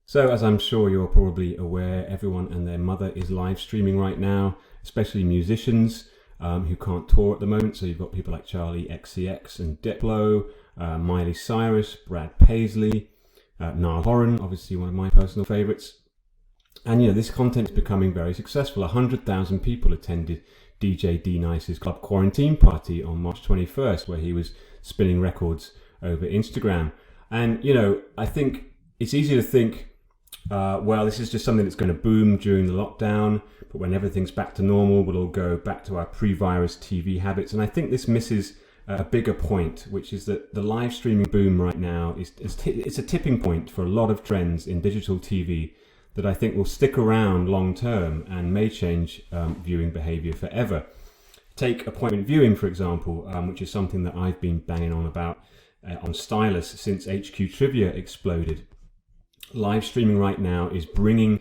So as I'm sure you're probably aware, everyone and their mother is live streaming right now, especially musicians who can't tour at the moment. So you've got people like Charlie XCX and Diplo, Miley Cyrus, Brad Paisley, Niall Horan, obviously one of my personal favorites. And this content is becoming very successful. 100,000 people attended DJ D-Nice's club quarantine party on March 21st, where he was spinning records over Instagram. And I think it's easy to think, well, this is just something that's going to boom during the lockdown, but when everything's back to normal, we'll all go back to our pre-virus TV habits. And I think this misses a bigger point, which is that the live streaming boom right now it's a tipping point for a lot of trends in digital TV that I think will stick around long term and may change viewing behavior forever. Take appointment viewing, for example, which is something that I've been banging on about on Stylus since HQ Trivia exploded. Live streaming right now is bringing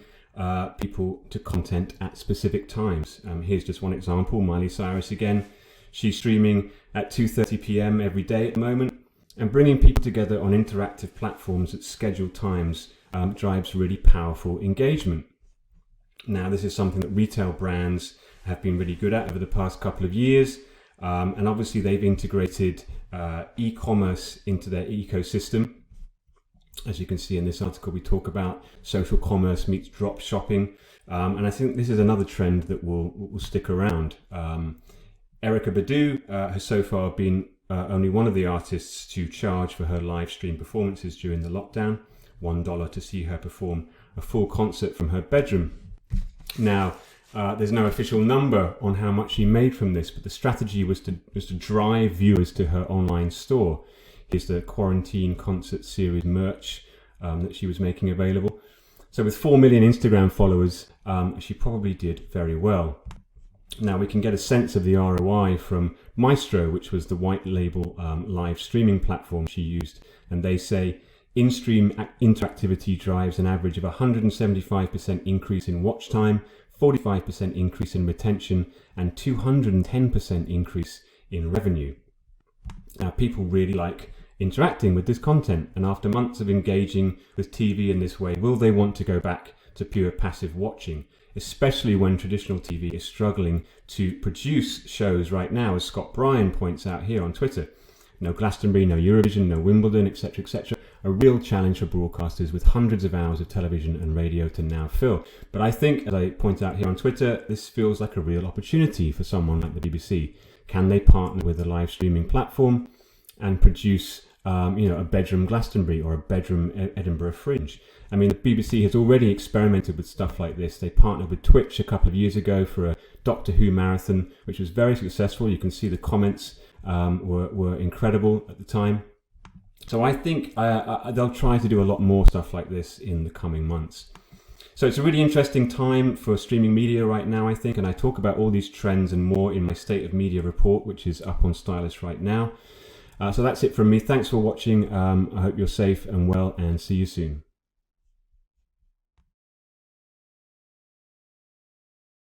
people to content at specific times. Here's just one example, Miley Cyrus again. She's streaming at 2:30 p.m. every day at the moment, and bringing people together on interactive platforms at scheduled times drives really powerful engagement. Now, this is something that retail brands have been really good at over the past couple of years, and obviously they've integrated e-commerce into their ecosystem. As you can see in this article, we talk about social commerce meets drop shopping, and I think this is another trend that will stick around. Erykah Badu has so far been only one of the artists to charge for her live stream performances during the lockdown, $1 to see her perform a full concert from her bedroom. Now, there's no official number on how much she made from this, but the strategy was to drive viewers to her online store. Here's the quarantine concert series merch that she was making available. So with 4 million Instagram followers, she probably did very well. Now we can get a sense of the ROI from Maestro, which was the white label live streaming platform she used. And they say in-stream interactivity drives an average of 175% increase in watch time, 45% increase in retention, and 210% increase in revenue. Now, people really like interacting with this content, and after months of engaging with TV in this way, will they want to go back to pure passive watching, especially when traditional TV is struggling to produce shows right now, as Scott Bryan points out here on Twitter? No Glastonbury, no Eurovision, no Wimbledon, etc., etc. A real challenge for broadcasters with hundreds of hours of television and radio to now fill. But I think, as I point out here on Twitter, this feels like a real opportunity for someone like the BBC. Can they partner with a live streaming platform and produce a bedroom Glastonbury or a bedroom Edinburgh Fringe? I mean, the BBC has already experimented with stuff like this. They partnered with Twitch a couple of years ago for a Doctor Who marathon, which was very successful. You can see the comments were incredible at the time. So I think they'll try to do a lot more stuff like this in the coming months. So it's a really interesting time for streaming media right now, I think, and I talk about all these trends and more in my State of Media report, which is up on Stylus right now. So that's it from me. Thanks for watching. I hope you're safe and well, and see you soon.